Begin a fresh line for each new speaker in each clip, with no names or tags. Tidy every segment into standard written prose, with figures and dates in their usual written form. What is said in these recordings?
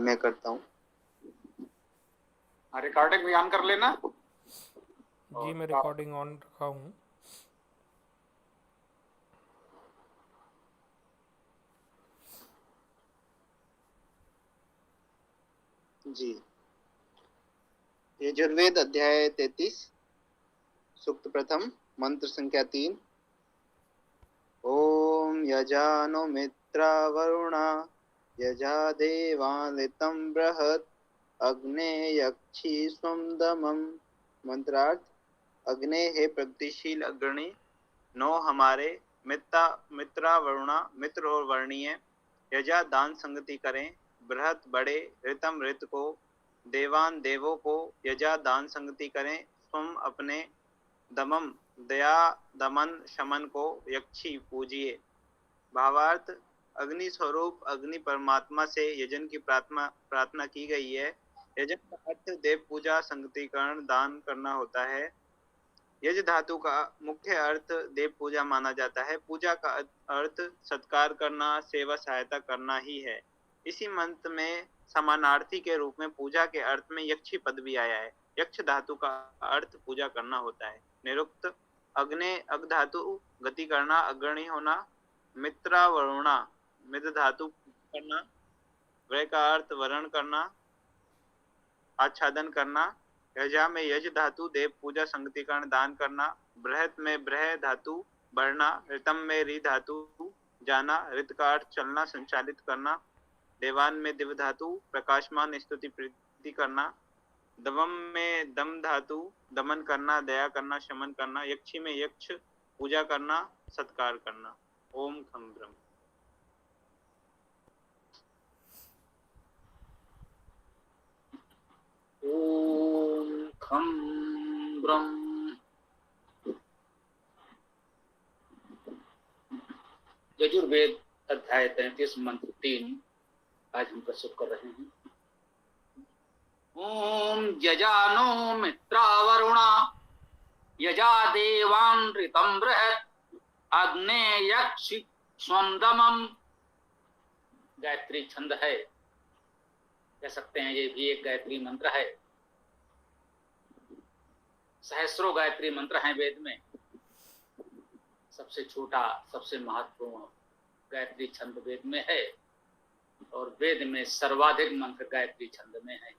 मैं करता हूँ।
रिकॉर्डिंग भी ऑन कर लेना।
जी मैं रिकॉर्डिंग ऑन रखा हूँ।
जी, यजुर्वेद अध्याय 33 सूक्त प्रथम मंत्र संख्या 3। ओम यजानो मित्रा वरुणा यजा देवालितं बृहत् अग्ने यक्षि स्वम दमम्। मंत्रार्थ: अग्ने हे प्रगतिशील अग्रणी, नो हमारे मित्रा वरुणा मित्र और वर्णीय, यजा दान संगति करें, बृहत बड़े, ऋतम ऋत को, देवान देवों को, यजा दान संगति करें, स्वम अपने, दमम दया दमन शमन को, यक्षी पूजिए। भावार्थ: अग्नि स्वरूप अग्नि परमात्मा से यजन की प्रार्थना की गई है। यजन का अर्थ देव पूजा संगतिकरण दान करना होता है। यज धातु का मुख्य अर्थ देव पूजा माना जाता है। पूजा का अर्थ सत्कार करना, सेवा सहायता करना ही है। इसी मंत्र में समानार्थी के रूप में पूजा के अर्थ में यक्षी पद भी आया है। यक्ष धातु का अर्थ पूजा करना होता है। निरुक्त: अग्ने अग धातु गति करना, अग्रणी होना। मित्रा वरुणा मिद धातु करना, व्रय का अर्थ वरण करना, आच्छादन करना। यजा में यज धातु देव पूजा संगतिकरण दान करना। बृहत में ब्रह धातु बढ़ना। ऋतम में री धातु जाना, ऋत का अर्थ चलना संचालित करना। देवान में दिव धातु प्रकाशमान स्तुति प्रीति करना। दमम में दम धातु दमन करना, दया करना, शमन करना। यक्षी में यक्ष पूजा करना, सत्कार करना। ओम खम ब्रह्म।
ओम खम ब्रह्म। यजुर्वेद अध्याय 33 मंत्र 3 आज हम प्रस्तुत कर रहे हैं। ओम यजानो मित्रा वरुणा यजा देवान ऋतम बृहत् अग्ने यक्षि स्वम दमम्। गायत्री छंद है, कह सकते हैं ये भी एक गायत्री मंत्र है। सहस्रों गायत्री मंत्र हैं वेद में। सबसे छोटा सबसे महत्वपूर्ण गायत्री छंद वेद में है और वेद में सर्वाधिक मंत्र गायत्री छंद में है।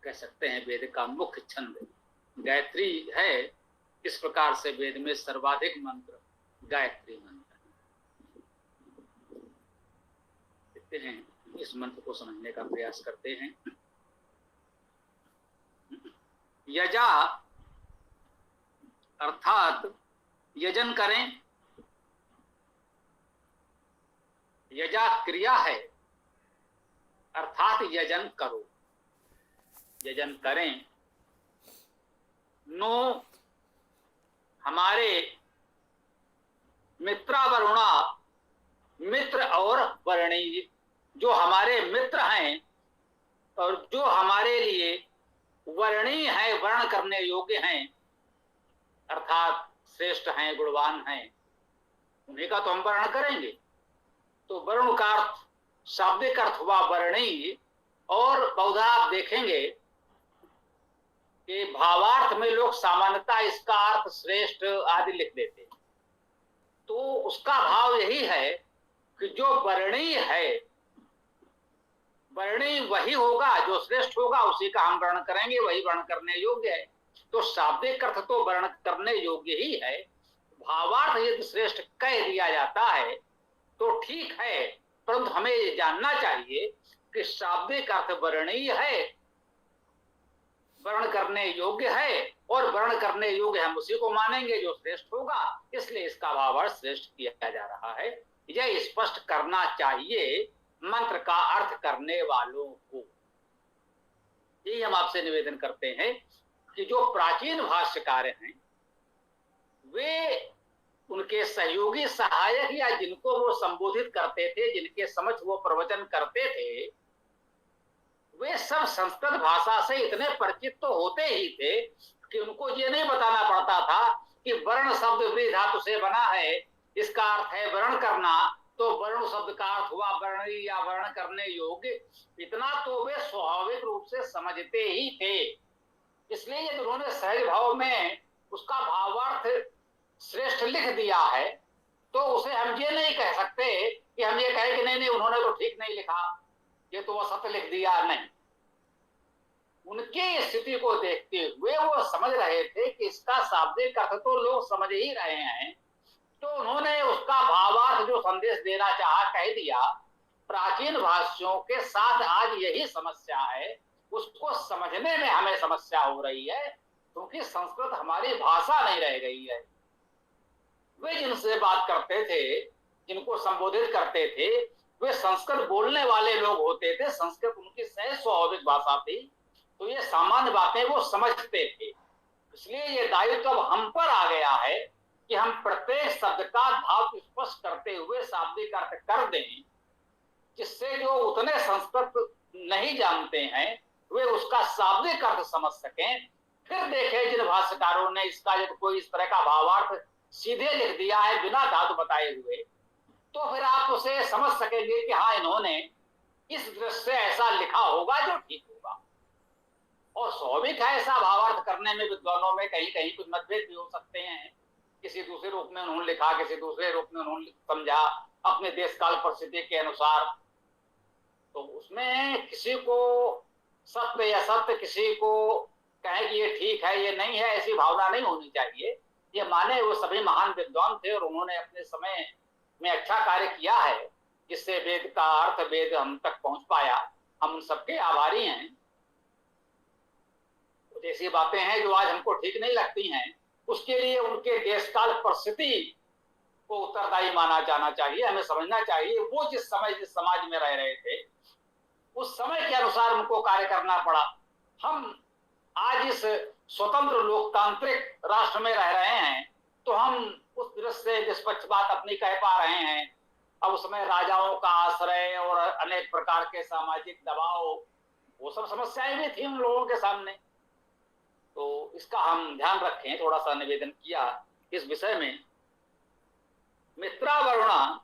कह सकते हैं वेद का मुख्य छंद गायत्री है। इस प्रकार से वेद में सर्वाधिक मंत्र गायत्री मंत्र। देखते हैं, इस मंत्र को समझने का प्रयास करते हैं। यजा अर्थात यजन करें। यजा क्रिया है अर्थात यजन करो, यजन करें। नो हमारे मित्रा वरुणा मित्र और वर्णीय, जो हमारे मित्र हैं और जो हमारे लिए वर्णीय है, वर्ण करने योग्य हैं अर्थात श्रेष्ठ हैं, गुणवान हैं, उन्हीं का तो हम वर्ण करेंगे। तो वर्ण का अर्थ शाब्दिक अर्थ हुआ वर्णीय। और बहुधा आप देखेंगे कि भावार्थ में लोग सामान्यतः इसका अर्थ श्रेष्ठ आदि लिख देते। तो उसका भाव यही है कि जो वर्णीय है, वर्णीय वही होगा, जो श्रेष्ठ होगा उसी का हम वर्ण करेंगे, वही वर्ण करने योग्य है। तो शाब्दिक अर्थ तो वर्ण करने योग्य ही है। भावार्थ यदि श्रेष्ठ कह दिया जाता है तो ठीक है, परंतु हमें ये जानना चाहिए कि शाब्दिक अर्थ वर्णीय है, वर्ण करने योग्य है, और वर्ण करने योग्य हम उसी को मानेंगे जो श्रेष्ठ होगा। इसलिए इसका भावार्थ श्रेष्ठ किया जा रहा है। यह स्पष्ट करना चाहिए मंत्र का अर्थ करने वालों को। यही हम आपसे निवेदन करते हैं कि जो प्राचीन भाष्यकार हैं वे उनके सहयोगी सहायक या जिनको वो संबोधित करते थे, जिनके समक्ष वो प्रवचन करते थे, वे सब संस्कृत भाषा से इतने परिचित तो होते ही थे कि उनको ये नहीं बताना पड़ता था कि वर्ण शब्द व्री धातु से बना है, इसका अर्थ है वर्ण करना, तो वर्ण शब्द का अर्थ हुआ वर्णी या वर्ण करने योग्य। इतना तो उसे समझते ही थे। इसलिए यदि उन्होंने सहज भाव में उसका भावार्थ श्रेष्ठ लिख दिया है तो उसे हम ये नहीं कह सकते कि हम ये कहें कि नहीं नहीं उन्होंने तो ठीक नहीं लिखा, ये तो वो सत्य लिख दिया। नहीं, उनकी स्थिति को देखते हुए वो समझ रहे थे कि इसका शाब्दिक अर्थ तो लोग समझ ही रहे हैं, तो उन्होंने उसका भावार्थ जो संदेश देना चाहा कह दिया। प्राचीन भाष्यों के साथ आज यही समस्या है, उसको समझने में हमें समस्या हो रही है क्योंकि संस्कृत हमारी भाषा नहीं रह गई है। वे जिनसे बात करते थे, जिनको संबोधित करते थे, वे संस्कृत बोलने वाले लोग होते थे, संस्कृत उनकी सहज स्वाभाविक भाषा थी, तो ये सामान्य बातें वो समझते थे। इसलिए ये दायित्व अब हम पर आ गया है कि हम प्रत्येक शब्द का भाव स्पष्ट करते हुए शाब्दिक अर्थ कर दें, जिससे जो उतने संस्कृत नहीं जानते हैं वे उसका शाब्दिक अर्थ समझ सकें। फिर देखें जिन भाष्यकारों ने इसका यदि कोई इस तरह का भावार्थ सीधे लिख दिया है बिना धातु बताए हुए, तो फिर आप उसे समझ सकेंगे कि हाँ इन्होंने इस दृष्टि से ऐसा लिखा होगा जो ठीक होगा। और स्वाभाविक है ऐसा भावार्थ करने में विद्वानों में कहीं कहीं कुछ मतभेद भी हो सकते हैं, किसी दूसरे रूप में उन्होंने लिखा, किसी दूसरे रूप में उन्होंने समझा अपने देश काल परिस्थिति के अनुसार। तो उसमें किसी को सत्य या सत्य, किसी को कहे कि ये ठीक है ये नहीं है, ऐसी भावना नहीं होनी चाहिए। ये माने वो सभी महान विद्वान थे और उन्होंने अपने समय में अच्छा कार्य किया है जिससे वेद का अर्थ, वेद हम तक पहुंच पाया। हम उन सबके आभारी हैं। कुछ ऐसी बातें हैं जो आज हमको ठीक नहीं लगती हैं, उसके लिए उनके देश काल परिस्थिति को उत्तरदायी माना जाना चाहिए। हमें समझना चाहिए वो जिस समय जिस समाज में रह रहे थे उस समय के अनुसार उनको कार्य करना पड़ा। हम आज इस स्वतंत्र लोकतांत्रिक राष्ट्र में रह रहे हैं तो हम उस दृष्टि से निष्पक्ष बात अपनी कह पा रहे हैं। अब उसमें राजाओं का आश्रय और अनेक प्रकार के सामाजिक दबाव, वो सब समस्याएं भी थी उन लोगों के सामने, तो इसका हम ध्यान रखें। थोड़ा सा निवेदन किया इस विषय में। मित्रा वरुणा,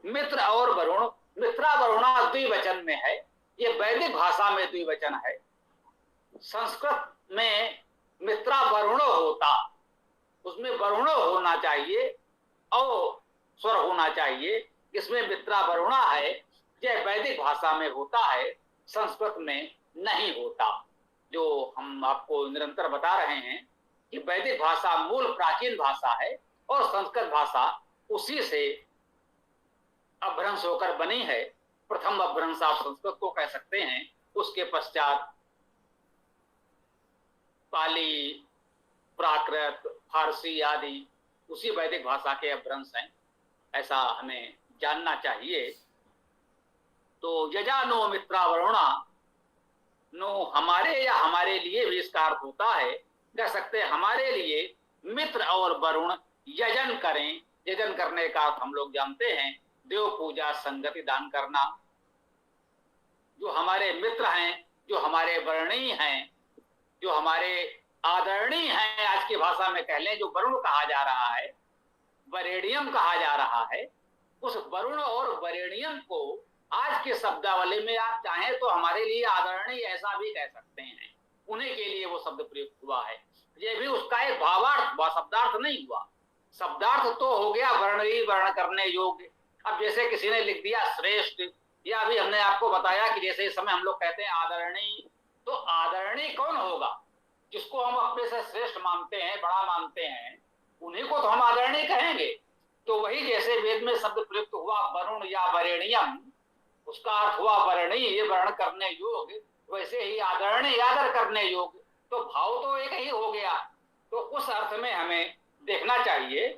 मित्र और वरुण, मित्रा वरुणा द्विवचन में है, ये वैदिक भाषा में द्विवचन है। संस्कृत में मित्रा वरुणो होता, उसमें वरुणो होना चाहिए और स्वर होना चाहिए। इसमें मित्रा वरुणा है, यह वैदिक भाषा में होता है, संस्कृत में नहीं होता। जो हम आपको निरंतर बता रहे हैं कि वैदिक भाषा मूल प्राचीन भाषा है और संस्कृत भाषा उसी से अपभ्रंश होकर बनी है। प्रथम अपभ्रंश आप संस्कृत को कह सकते हैं, उसके पश्चात पाली, प्राकृत, फारसी आदि उसी वैदिक भाषा के अपभ्रंश हैं, ऐसा हमें जानना चाहिए। तो यजा नो मित्रा वरुणा, नो हमारे या हमारे लिए भी इसका अर्थ होता है, कह सकते हैं हमारे लिए मित्र और वरुण यजन करें। यजन करने का अर्थ हम लोग जानते हैं, देव पूजा, संगति दान करना। जो हमारे मित्र हैं, जो हमारे वर्णीय हैं, जो हमारे आदरणीय हैं, आज की भाषा में कह लें, जो वरुण कहा जा रहा है, वरेण्यम कहा जा रहा है, उस वरुण और वरेण्यम को आज के शब्दावली में आप चाहें तो हमारे लिए आदरणीय ऐसा भी कह सकते हैं। उन्हीं के लिए वो शब्द प्रयुक्त हुआ है। ये भी उसका एक भावार्थ, शब्दार्थ नहीं हुआ। शब्दार्थ तो हो गया वर्णीय, वर्ण करने योग्य। अब जैसे किसी ने लिख दिया श्रेष्ठ, या अभी हमने आपको बताया कि जैसे इस समय हम लोग कहते हैं आदरणीय, तो आदरणीय कौन होगा? जिसको हम अपने से श्रेष्ठ मानते हैं, बड़ा मानते हैं, उन्हीं को तो हम आदरणीय कहेंगे। तो वही जैसे वेद में शब्द प्रयुक्त हुआ वरुण या वरेण्यम, उसका अर्थ हुआ वर्णीय, वर्ण करने योग्य, वैसे ही आदरणीय, आदर करने योग्य। तो भाव तो एक ही हो गया। तो उस अर्थ में हमें देखना चाहिए।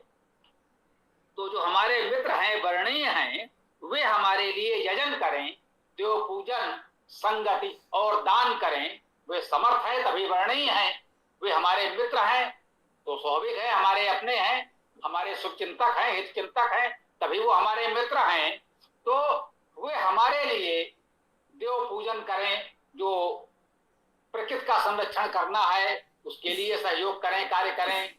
तो जो हमारे मित्र हैं, वर्णीय हैं, वे हमारे लिए यजन करें, देव पूजन, संगति और दान करें। वे समर्थ है तभी वर्णीय हैं। वे हमारे मित्र हैं तो स्वाभाविक है, हमारे अपने हैं, हमारे शुभचिंतक हैं, हित चिंतक हैं, तभी वो हमारे मित्र हैं। तो वे हमारे लिए देव पूजन करें, जो प्रकृति का संरक्षण करना है उसके लिए सहयोग करें, कार्य करें।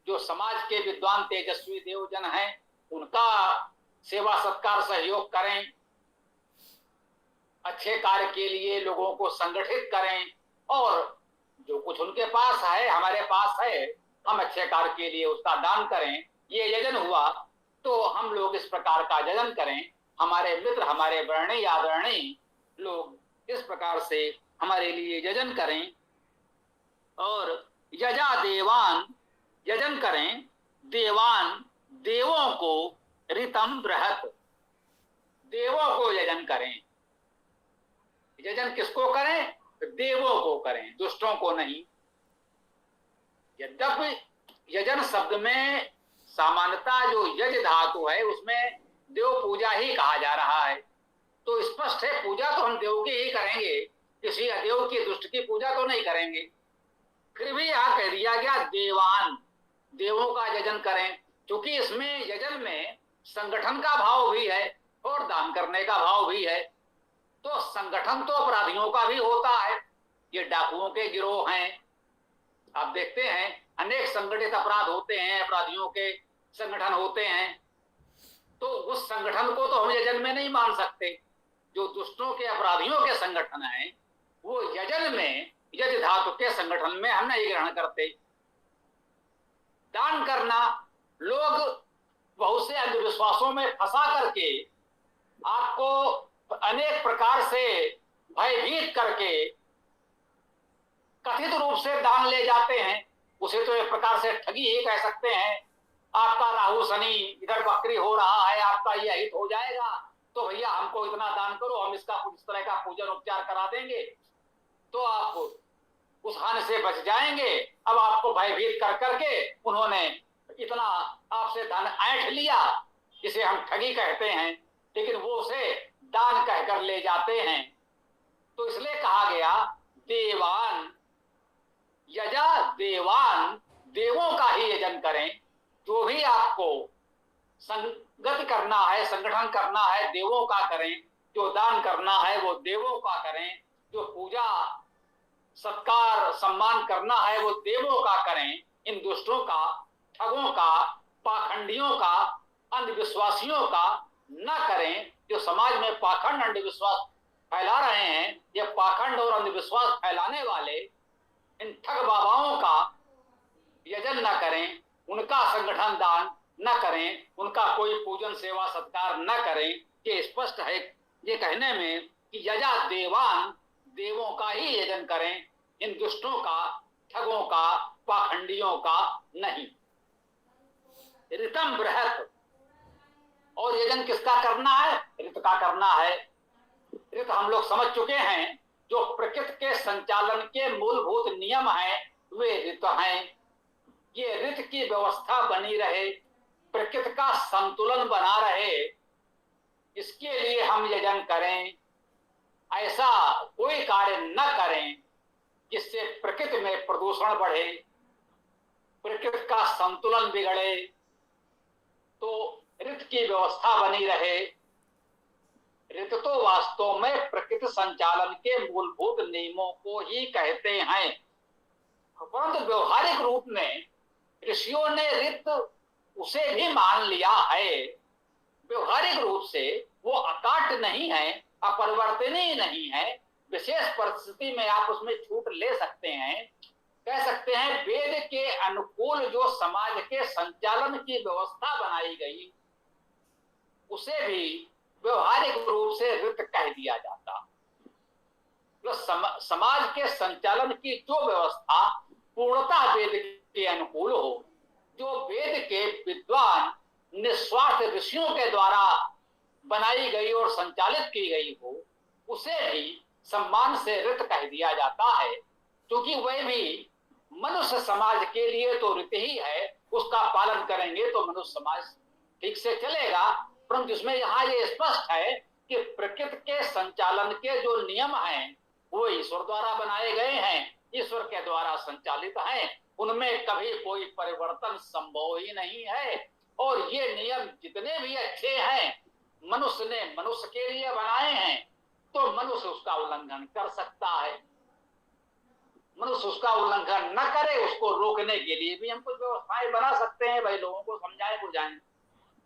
जो समाज के विद्वान तेजस्वी देवजन हैं उनका सेवा सत्कार सहयोग करें, अच्छे कार्य के लिए लोगों को संगठित करें, और जो कुछ उनके पास है हमारे पास है हम अच्छे कार्य के लिए उसका दान करें। ये यजन हुआ। तो हम लोग इस प्रकार का यजन करें, हमारे मित्र हमारे वर्णी आदरणीय लोग इस प्रकार से हमारे लिए यजन करें। और यजा देवान, यजन करें देवान, देवों को, ऋतम बृहत, देवों को यजन करें। यजन किसको करें? देवों को करें, दुष्टों को नहीं। यद्यपि यजन शब्द में सामान्यता जो यज धातु है उसमें देव पूजा ही कहा जा रहा है, तो स्पष्ट है पूजा तो हम देव की ही करेंगे, किसी अदेव की दुष्ट की पूजा तो नहीं करेंगे। फिर भी यहां कह दिया गया देवान, देवों का यजन करें, क्योंकि इसमें यजन में संगठन का भाव भी है और दान करने का भाव भी है। तो संगठन तो अपराधियों का भी होता है, ये डाकुओं के गिरोह हैं, आप देखते हैं अनेक संगठित अपराध होते हैं, अपराधियों के संगठन होते हैं, तो उस संगठन को तो हम यजन में नहीं मान सकते। जो दुष्टों के अपराधियों के संगठन हैं वो यजन में, यज धातु के संगठन में हम नहीं ग्रहण करते। दान करना, लोग बहुत से अंधविश्वासों में फंसा करके आपको अनेक प्रकार से भयभीत करके कथित रूप से दान ले जाते हैं, उसे तो एक प्रकार से ठगी ही कह सकते हैं। आपका राहु शनि इधर वक्री हो रहा है, आपका यह हित हो जाएगा, तो भैया हमको इतना दान करो, हम इसका इस तरह का पूजन उपचार करा देंगे, तो आप उस हानि से बच जाएंगे। अब आपको भयभीत कर करके उन्होंने इतना आपसे धन ऐंठ लिया, इसे हम ठगी कहते हैं, लेकिन वो उसे दान कहकर ले जाते हैं। तो इसलिए कहा गया देवान, यजा देवान, देवों का ही यजन करें। जो भी आपको संगत करना है, संगठन करना है, देवों का करें। जो दान करना है वो देवों का करें। जो पूजा सत्कार सम्मान करना है वो देवों का करें। इन दुष्टों का, ठगों का, पाखंडियों का, अंधविश्वासियों का न करें। जो समाज में पाखंड अंधविश्वास फैला रहे हैं, ये पाखंड और अंधविश्वास फैलाने वाले इन ठग बाबाओं का यजन न करें, उनका संगठन दान न करें, उनका कोई पूजन सेवा सत्कार न करें। ये स्पष्ट है ये कहने में कि यजा देवान, देवों का ही यजन करें, इन दुष्टों का, ठगों का, पाखंडियों का नहीं। ऋतम बृहत, और यजन किसका करना है? ऋत का करना है। ऋत हम लोग समझ चुके हैं, जो प्रकृति के संचालन के मूलभूत नियम हैं वे ऋत हैं। ये ऋत की व्यवस्था बनी रहे, प्रकृति का संतुलन बना रहे, इसके लिए हम यजन करें। ऐसा कोई कार्य न करें जिससे प्रकृति में प्रदूषण बढ़े, प्रकृति का संतुलन बिगड़े। तो ऋत की व्यवस्था बनी रहे। ऋत तो वास्तव में प्रकृति संचालन के मूलभूत नियमों को ही कहते हैं, परंतु व्यवहारिक रूप में ऋषियों ने ऋत उसे भी मान लिया है। व्यवहारिक रूप से वो अकाट नहीं है, अपरिवर्तनीय नहीं है। विशेष परिस्थिति में आप उसमें छूट ले सकते हैं। कह सकते हैं वेद के अनुकूल जो समाज के संचालन की व्यवस्था बनाई गई उसे भी व्यवहारिक रूप से ऋत कह दिया जाता। तो समाज के संचालन की जो व्यवस्था पूर्णतः वेद के अनुकूल हो, जो वेद के विद्वान निस्वार्थ ऋषियों के द्वारा बनाई गई और संचालित की गई हो, उसे भी सम्मान से ऋत कह दिया जाता है, क्योंकि वह भी मनुष्य समाज के लिए तो ऋत ही है। उसका पालन करेंगे तो मनुष्य समाज ठीक से चलेगा। परंतु इसमें यहाँ ये स्पष्ट है कि प्रकृति के संचालन के जो नियम हैं वो ईश्वर द्वारा बनाए गए हैं, ईश्वर के द्वारा संचालित हैं, उनमें कभी कोई परिवर्तन संभव ही नहीं है। और ये नियम जितने भी अच्छे हैं मनुष्य ने मनुष्य के लिए बनाए हैं, तो मनुष्य उसका उल्लंघन कर सकता है। मनुष्य उसका उल्लंघन न करे, उसको रोकने के लिए भी हम कुछ व्यवस्थाएं बना सकते हैं। भाई लोगों को समझाएं बुझाएं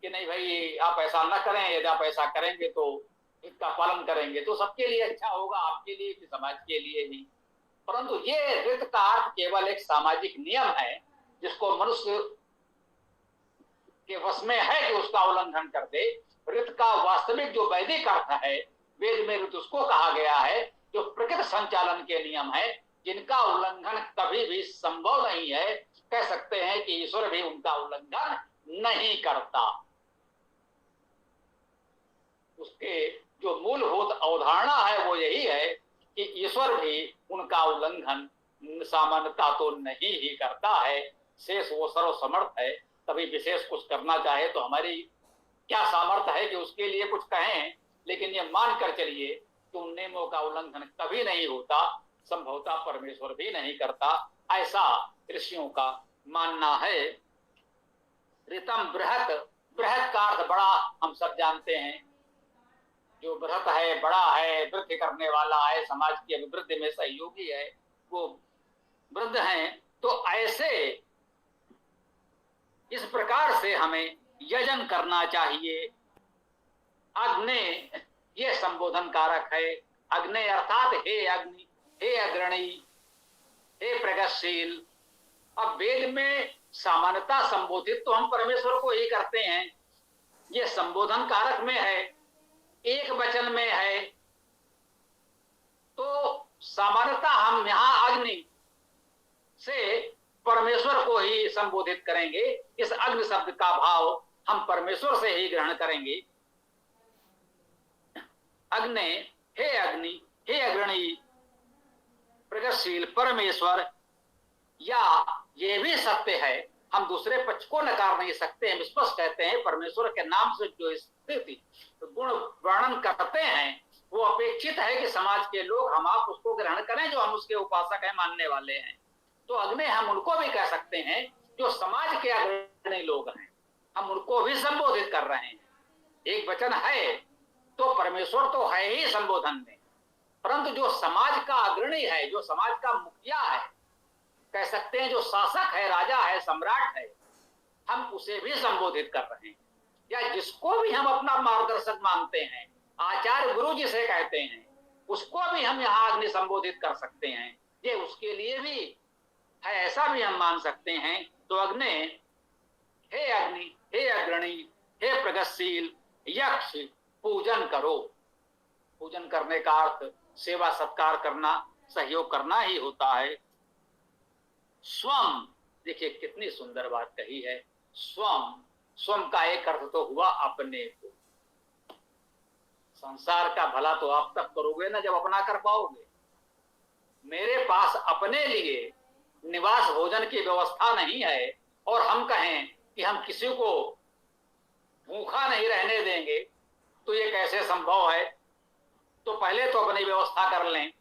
कि नहीं भाई आप ऐसा न करें, यदि आप ऐसा करेंगे तो इसका पालन करेंगे तो सबके लिए अच्छा होगा, आपके लिए भी समाज के लिए भी। परंतु ये ऋत का अर्थ केवल एक सामाजिक नियम है जिसको मनुष्य के वश में है कि उसका उल्लंघन कर दे। ऋत का वास्तविक जो वैदिक अर्थ है, वेद में ऋत उसको कहा गया है जो प्रकृति संचालन के नियम है, जिनका उल्लंघन कभी भी संभव नहीं है। कह सकते हैं कि ईश्वर भी उनका उल्लंघन नहीं करता। उसके जो मूलभूत अवधारणा है वो यही है कि ईश्वर भी उनका उल्लंघन सामान्यता तो नहीं ही करता है। शेष वो सर्वसमर्थ है, कभी विशेष कुछ करना चाहे तो हमारी क्या सामर्थ्य है कि उसके लिए कुछ कहें, लेकिन ये मान कर चलिए कि उन नियमों का उल्लंघन कभी नहीं होता, संभवतः परमेश्वर भी नहीं करता, ऐसा ऋषियों का मानना है। ऋतम बृहत, बृहत का अर्थ बड़ा हम सब जानते हैं। जो बृहत है, बड़ा है, वृद्धि करने वाला है, समाज की अभिवृद्धि में सहयोगी है, वो वृद्ध हैं। तो ऐसे इस प्रकार से हमें यजन करना चाहिए। अग्ने ये संबोधन कारक है। अग्ने अर्थात हे अग्नि, हे अग्रणी, हे प्रगतिशील। अब वेद में सामान्यता संबोधित तो हम परमेश्वर को ही करते हैं। ये संबोधन कारक में है, एक वचन में है, तो सामान्यता हम यहां अग्नि से परमेश्वर को ही संबोधित करेंगे। इस अग्नि शब्द का भाव हम परमेश्वर से ही ग्रहण करेंगे। अग्नि, हे अग्नि, हे अग्रणी, प्रगतिशील परमेश्वर। या ये भी सत्य है, हम दूसरे पक्ष को नकार नहीं सकते। हम स्पष्ट कहते हैं परमेश्वर के नाम से जो स्थिति गुण वर्णन करते हैं वो अपेक्षित है कि समाज के लोग हम आप उसको ग्रहण करें जो हम उसके उपासक हैं, मानने वाले हैं। तो अग्नि हम उनको भी कह सकते हैं जो समाज के अग्रणी लोग हैं, हम उनको भी संबोधित कर रहे हैं। एक वचन है तो परमेश्वर तो है ही संबोधन में, परंतु जो समाज का अग्रणी है, जो समाज का मुखिया है, कह सकते हैं जो शासक है, राजा है, सम्राट है, हम उसे भी संबोधित कर रहे हैं। या जिसको भी हम अपना मार्गदर्शक मानते हैं, आचार्य गुरु जिसे कहते हैं, उसको भी हम यहाँ अग्नि संबोधित कर सकते हैं। ये उसके लिए भी है, ऐसा भी हम मान सकते हैं। तो अग्नि, हे अग्नि, हे अग्रणी, हे प्रगतिशील, यक्ष पूजन करो। पूजन करने का अर्थ सेवा सत्कार करना, सहयोग करना ही होता है। स्वम, देखिए कितनी सुंदर बात कही है। स्वम, स्वम का एक अर्थ तो हुआ अपने को। संसार का भला तो आप तक करोगे ना जब अपना कर पाओगे। मेरे पास अपने लिए निवास भोजन की व्यवस्था नहीं है और हम कहें कि हम किसी को भूखा नहीं रहने देंगे, तो ये कैसे संभव है? तो पहले तो अपनी व्यवस्था कर लें।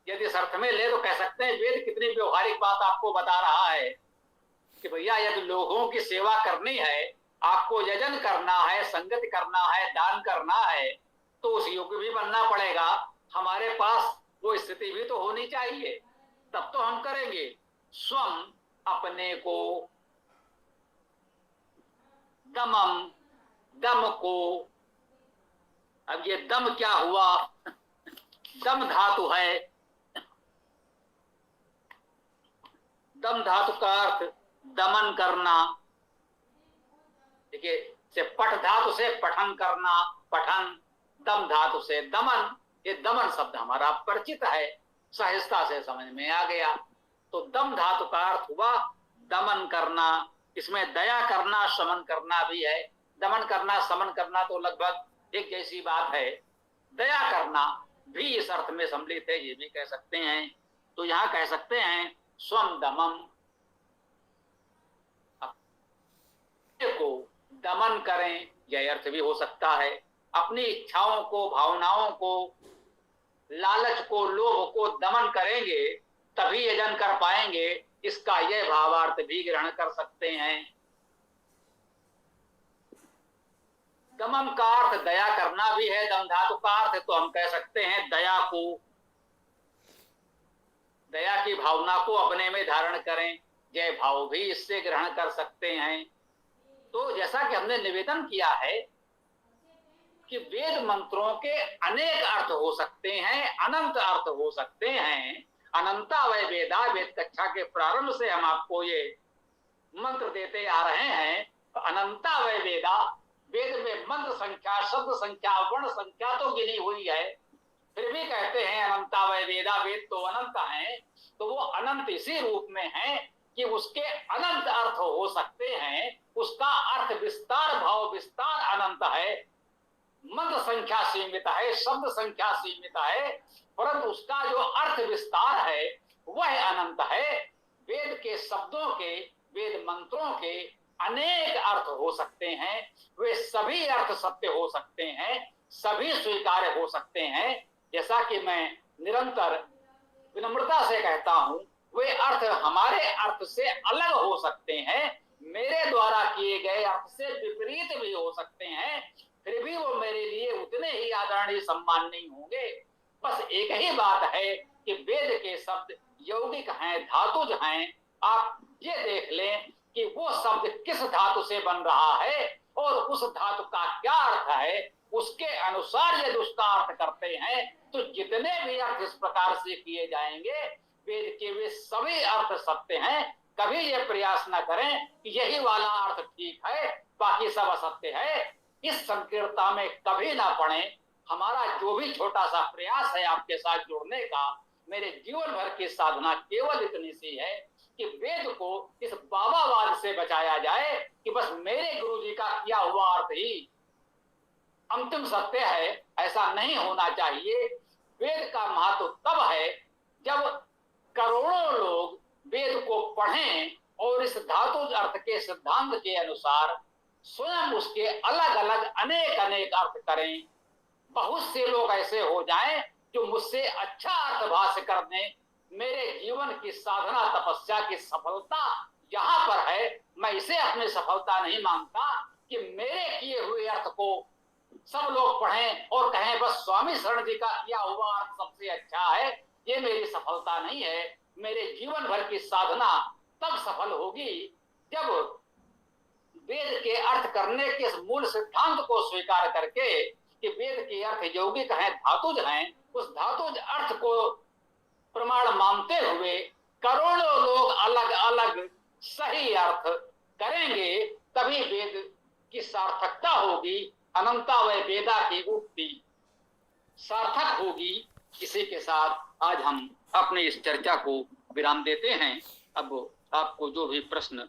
यदि इस अर्थ में ले तो कह सकते हैं वेद कितनी व्यवहारिक बात आपको बता रहा है कि भैया यदि लोगों की सेवा करनी है, आपको यजन करना है, संगति करना है, दान करना है, तो उस योग्य भी बनना पड़ेगा। हमारे पास वो स्थिति भी तो होनी चाहिए, तब तो हम करेंगे। स्वम, अपने को, दमम, दम को। अब ये दम क्या हुआ? दम धातु है। दम धातु का अर्थ दमन करना। देखिए, से पठ धातु से पठन करना, पठन, दम धातु से दमन। ये दमन शब्द हमारा परिचित है, सहजता से समझ में आ गया। तो दम धातु का अर्थ हुआ दमन करना। इसमें दया करना, शमन करना भी है। दमन करना, शमन करना तो लगभग एक जैसी बात है। दया करना भी इस अर्थ में सम्मिलित है, ये भी कह सकते हैं। तो यहाँ कह सकते हैं स्वम दमम, को दमन करें, यह अर्थ भी हो सकता है। अपनी इच्छाओं को, भावनाओं को, लालच को, लोभ को दमन करेंगे तभी यजन कर पाएंगे, इसका यह भावार्थ भी ग्रहण कर सकते हैं। दमन का अर्थ दया करना भी है। दम धातु का अर्थ तो हम कह सकते हैं दया को, दया की भावना को अपने में धारण करें, जय भाव भी इससे ग्रहण कर सकते हैं। तो जैसा कि हमने निवेदन किया है, कि वेद मंत्रों के अनेक अर्थ हो सकते हैं, अनंत अर्थ हो सकते हैं। अनंता वै वेदा, वेद कक्षा के प्रारंभ से हम आपको ये मंत्र देते आ रहे हैं। तो अनंता वै वेदा, वेद में मंत्र संख्या, शब्द संख्या, वर्ण संख्या तो गिनी हुई है, फिर भी कहते हैं अनंता वै वेदा, वेद तो अनंत है। तो वो अनंत इसी रूप में है कि उसके अनंत अर्थ हो सकते हैं, उसका अर्थ विस्तार, भाव विस्तार अनंत है। मंत्र संख्या सीमित है, शब्द संख्या सीमित है, परंतु उसका जो अर्थ विस्तार है वह अनंत है। वेद के शब्दों के, वेद मंत्रों के अनेक अर्थ हो सकते हैं, वे सभी अर्थ सत्य हो सकते हैं, सभी स्वीकार्य हो सकते हैं। जैसा कि मैं निरंतर विनम्रता से कहता हूं, वे अर्थ हमारे अर्थ से अलग हो सकते हैं, मेरे द्वारा किए गए अर्थ से विपरीत भी हो सकते हैं, फिर भी वो मेरे लिए उतने ही आदरणीय सम्मान नहीं होंगे। बस एक ही बात है कि वेद के शब्द यौगिक हैं, धातुज हैं। आप ये देख लें कि वो शब्द किस धातु से बन रहा है और उस धातु का क्या अर्थ है, उसके अनुसार यदि उसका अर्थ करते हैं तो जितने भी अर्थ इस प्रकार से किए जाएंगे, वेद के वे सभी अर्थ सत्य हैं। कभी ये प्रयास न करें कि यही वाला अर्थ ठीक है, बाकी सब असत्य है। इस संकीर्णता में कभी ना पड़े। हमारा जो भी छोटा सा प्रयास है आपके साथ जुड़ने का, मेरे जीवन भर की साधना केवल इतनी सी है कि वेद को इस बाबावाद से बचाया जाए कि बस मेरे गुरु जी का किया हुआ अर्थ ही अंतिम सत्य है। ऐसा नहीं होना चाहिए। वेद का महत्व तब है जब करोड़ों लोग वेद को पढ़ें और इस धातु अर्थ के सिद्धांत के अनुसार स्वयं उसके अलग अलग अनेक अनेक अर्थ करें। बहुत से लोग ऐसे हो जाएं जो मुझसे अच्छा अर्थ भाष्य कर दें। मेरे जीवन की साधना तपस्या की सफलता यहां पर है। मैं इसे अपनी सफलता नहीं मानता कि मेरे किए हुए अर्थ को सब लोग पढ़ें और कहें बस स्वामी शरण जी का किया हुआ अर्थ सबसे अच्छा है। ये मेरी सफलता नहीं है। मेरे जीवन भर की साधना तब सफल होगी जब वेद के अर्थ करने के मूल सिद्धांत को स्वीकार करके कि वेद के अर्थ यौगिक हैं, धातुज हैं, उस धातुज अर्थ को प्रमाण मानते हुए करोड़ों लोग अलग अलग सही अर्थ करेंगे, तभी वेद की सार्थकता होगी। अनंता वै वेदा की उक्ति सार्थक होगी। इसी के साथ आज हम अपने इस चर्चा को विराम देते हैं। अब आपको जो भी प्रश्न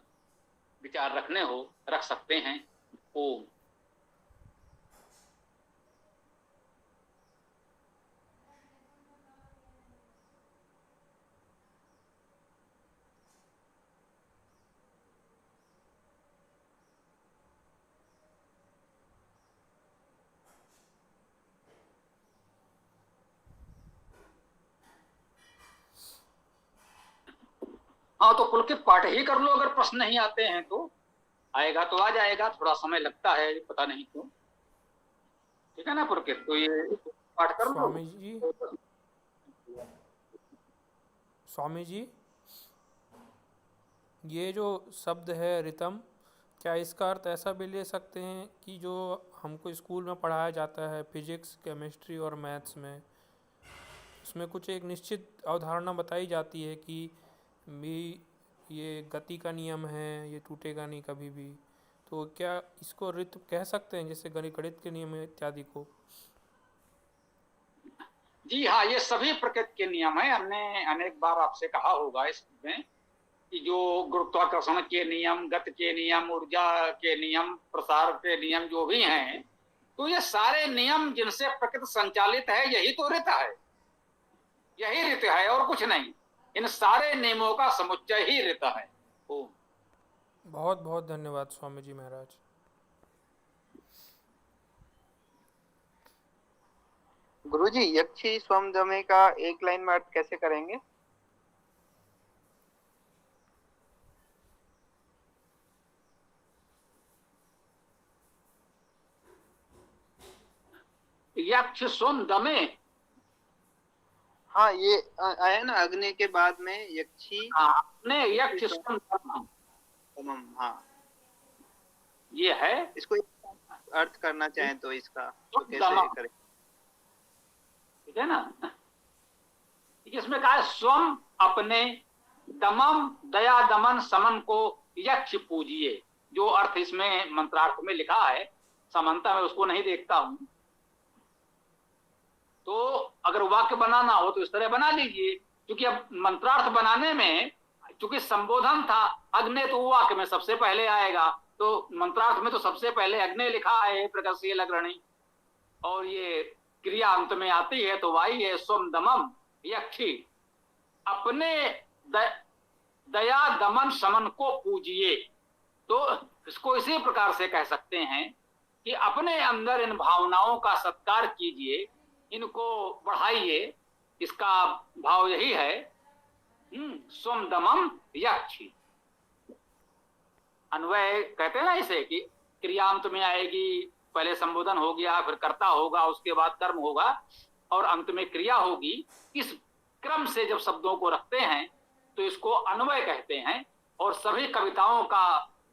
विचार रखने हो रख सकते हैं। ओम। हाँ, तो पुलकित पाठ ही कर लो। अगर प्रश्न नहीं आते हैं तो आएगा तो आ जाएगा, थोड़ा समय लगता है, पता नहीं क्यों। ठीक है ना पुलकित? तो ये पाठ कर लो।
स्वामी जी, स्वामी जी, ये जो शब्द है रितम, क्या इसका अर्थ ऐसा भी ले सकते हैं कि जो हमको स्कूल में पढ़ाया जाता है फिजिक्स, केमिस्ट्री और मैथ्स में, उसमें कुछ एक निश्चित अवधारणा बताई जाती है कि भी ये गति का नियम है, ये टूटेगा नहीं कभी भी, तो क्या इसको रित कह सकते हैं जैसे गणित के नियम इत्यादि को?
जी हाँ, ये सभी प्रकृति के नियम है। हमने अनेक बार आपसे कहा होगा इसमें कि जो गुरुत्वाकर्षण के नियम, गति के नियम, ऊर्जा के नियम, प्रसार के नियम जो भी हैं, तो ये सारे नियम जिनसे प्रकृति संचालित है, यही तो रित है, यही रित है और कुछ नहीं। इन सारे नियमों का समुच्चय ही रित है। ओम।
बहुत बहुत धन्यवाद स्वामी जी महाराज।
गुरुजी, यक्षी स्वम दमे का एक लाइन में अर्थ कैसे करेंगे?
यक्ष स्वम दमे,
हाँ, ये आया ना अग्नि के बाद में यक्षी।
हाँ, यक्ष स्वम दमम,
हाँ,
ये है।
इसको अर्थ करना चाहें तो इसका तो कैसे
दमम,
करें?
ठीक है ना। इसमें कहा है स्वम अपने, दमम दया दमन समन को यक्ष पूजिए। जो अर्थ इसमें मंत्रार्थ में लिखा है, समानता में उसको नहीं देखता हूं, तो अगर वाक्य बनाना हो तो इस तरह बना लीजिए। क्योंकि अब मंत्रार्थ बनाने में चूंकि संबोधन था, अग्नि तो वाक्य में सबसे पहले आएगा, तो मंत्रार्थ में तो सबसे पहले अग्नि लिखा है, प्रकाशीय अग्रणी, और ये क्रिया अंत में आती है तो वाई है स्वम दमम यक्षी, अपने दया दमन समन को पूजिए। तो इसको इसी प्रकार से कह सकते हैं कि अपने अंदर इन भावनाओं का सत्कार कीजिए, इनको बढ़ाइए। इसका भाव यही है, स्वम दमम यक्षी। अन्वय कहते हैं ना इसे, कि क्रियांत में आएगी, पहले संबोधन हो गया, फिर कर्ता होगा, उसके बाद कर्म होगा और अंत में क्रिया होगी। इस क्रम से जब शब्दों को रखते हैं तो इसको अन्वय कहते हैं। और सभी कविताओं का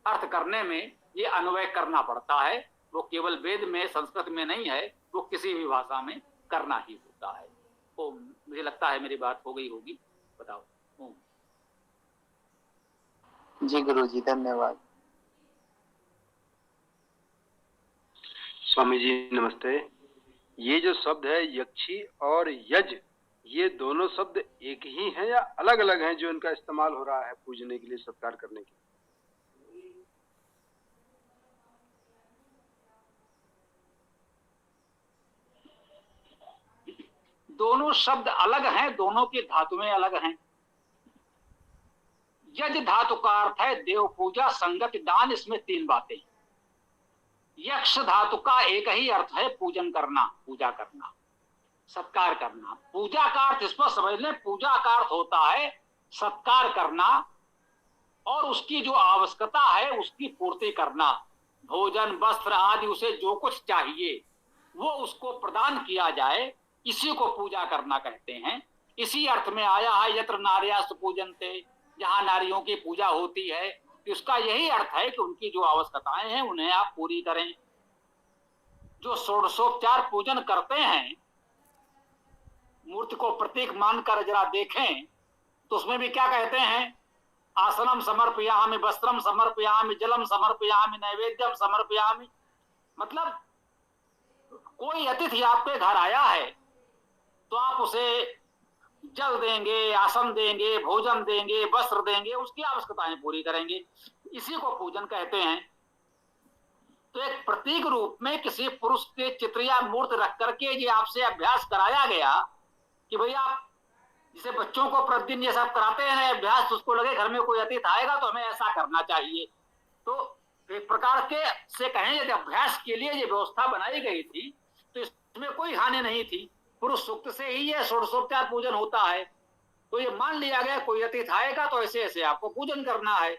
अर्थ करने में ये अन्वय करना पड़ता है। वो केवल वेद में, संस्कृत में नहीं है, वो किसी भी भाषा में करना ही होता है। तो मुझे लगता है मेरी बात हो गई होगी, बताओ।
जी गुरु जी, धन्यवाद।
स्वामी जी नमस्ते। ये जो शब्द है यक्षी और यज, ये दोनों शब्द एक ही हैं या अलग अलग हैं जो इनका इस्तेमाल हो रहा है पूजने के लिए, सत्कार करने के लिए?
दोनों शब्द अलग हैं, दोनों की धातुएं अलग हैं। यज धातु का अर्थ है देव पूजा, संगत, दान। इसमें तीन बातें। यक्ष धातु का एक ही अर्थ है पूजन करना, पूजा करना, सत्कार करना। पूजा का अर्थ इस पर समझ लें, पूजा का अर्थ होता है सत्कार करना और उसकी जो आवश्यकता है उसकी पूर्ति करना। भोजन, वस्त्र आदि, उसे जो कुछ चाहिए वो उसको प्रदान किया जाए, इसी को पूजा करना कहते हैं। इसी अर्थ में आया है यत्र नार्यास्तु पूजन्ते, जहां नारियों की पूजा होती है। इसका यही अर्थ है कि उनकी जो आवश्यकताएं हैं उन्हें आप पूरी करें। जो षोडशोपचार पूजन करते हैं, मूर्ति को प्रतीक मानकर जरा देखें तो उसमें भी क्या कहते हैं, आसनम समर्पयामि, वस्त्रम समर्पयामि, जलम समर्पयामि, नैवेद्यम समर्पयामि। मतलब कोई अतिथि आपके घर आया है तो आप उसे जल देंगे, आसन देंगे, भोजन देंगे, वस्त्र देंगे, उसकी आवश्यकताएं पूरी करेंगे। इसी को पूजन कहते हैं। तो एक प्रतीक रूप में किसी पुरुष के चित्र या मूर्ति रख करके ये आपसे अभ्यास कराया गया कि भैया आप जिसे बच्चों को प्रतिदिन ये सब कराते हैं अभ्यास, उसको लगे घर में कोई अतिथि आएगा तो हमें ऐसा करना चाहिए। तो एक प्रकार के से कहें यदि अभ्यास के लिए ये व्यवस्था बनाई गई थी तो इसमें कोई हानि नहीं थी। पुरुष सूक्त से ही ये षोडशोपचार पूजन होता है। तो ये मान लिया गया कोई अतिथि आएगा तो ऐसे ऐसे आपको पूजन करना है।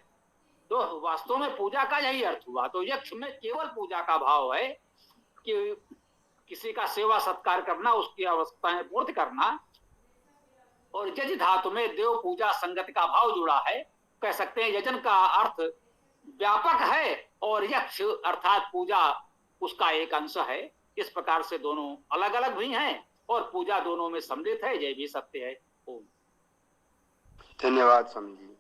तो वास्तव में पूजा का यही अर्थ हुआ। तो यक्ष में केवल पूजा का भाव है कि किसी का सेवा सत्कार करना, उसकी आवश्यकताएं पूर्ति करना। और यज धातु में देव पूजा संगति का भाव जुड़ा है। कह सकते हैं यजन का अर्थ व्यापक है और यक्ष अर्थात पूजा उसका एक अंश है। इस प्रकार से दोनों अलग अलग भी हैं और पूजा दोनों में सम्मिलित है, यह भी सत्य है। ओम।
धन्यवाद स्वामी जी।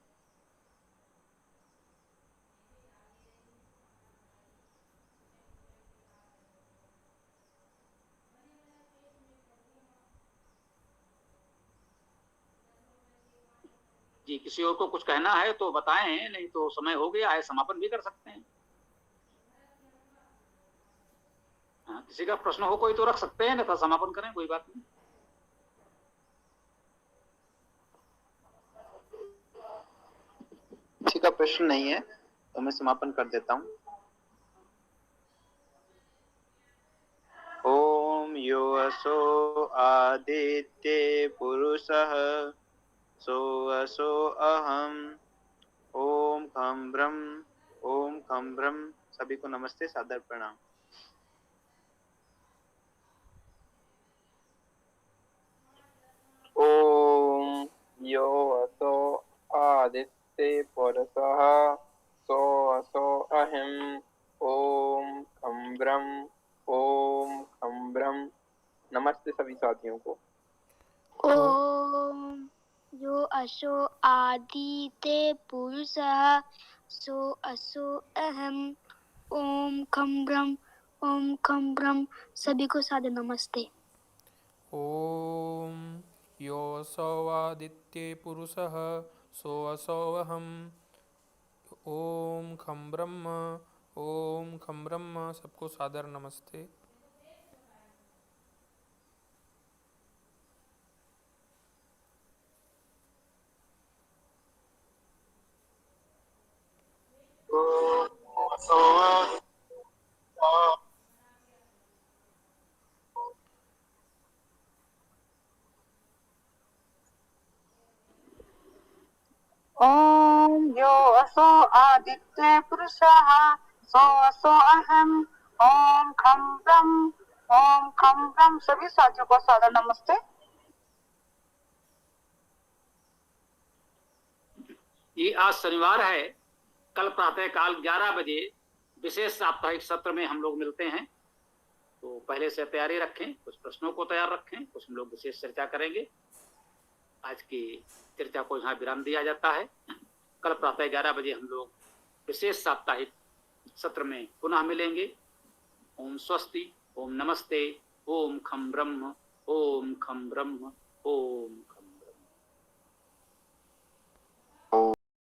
जी, किसी और को कुछ कहना है तो बताएं, नहीं तो समय हो गया है, समापन भी कर सकते हैं। हाँ, किसी का प्रश्न हो कोई तो रख सकते हैं, नहीं तो समापन करें, कोई बात नहीं।
किसी का प्रश्न नहीं है तो मैं समापन कर देता हूँ। ओम यो असो आदित्य पुरुषः सो असो अहम ओम खम ब्रह्म ओम खम ब्रह्म। सभी को नमस्ते, सादर प्रणाम।
ओम यो असो आदित्य पुरुषः सो असो अहम् ओम खम ब्रह्म ओम खम ब्रह्म। नमस्ते सभी साथियों को।
ओम यो असो आदिते पुरुषः सो असो अहम ओम खम ब्रह्म सभी को सादर नमस्ते।
ओम योऽसौ आदित्ये पुरुषः सोऽसौ अहम् ओम खम ब्रह्म सबको सादर नमस्ते।
ओम यो असो आदित्य पुरुषः सो असो अहम ओम खम ब्रह्म सभी साथियों को सादर नमस्ते।
ये आज शनिवार है। कल प्रातः काल 11 बजे विशेष साप्ताहिक सत्र में हम लोग मिलते हैं। तो पहले से तैयारी रखें, कुछ प्रश्नों को तैयार रखें, कुछ हम लोग विशेष चर्चा करेंगे। आज की चर्चा को यहाँ विराम दिया जाता है। कल प्रातः 11 बजे हम लोग विशेष साप्ताहिक सत्र में पुनः मिलेंगे। ओम स्वस्ति, ओम नमस्ते, ओम खम ब्रह्म, ओम खम ब्रह्म, ओम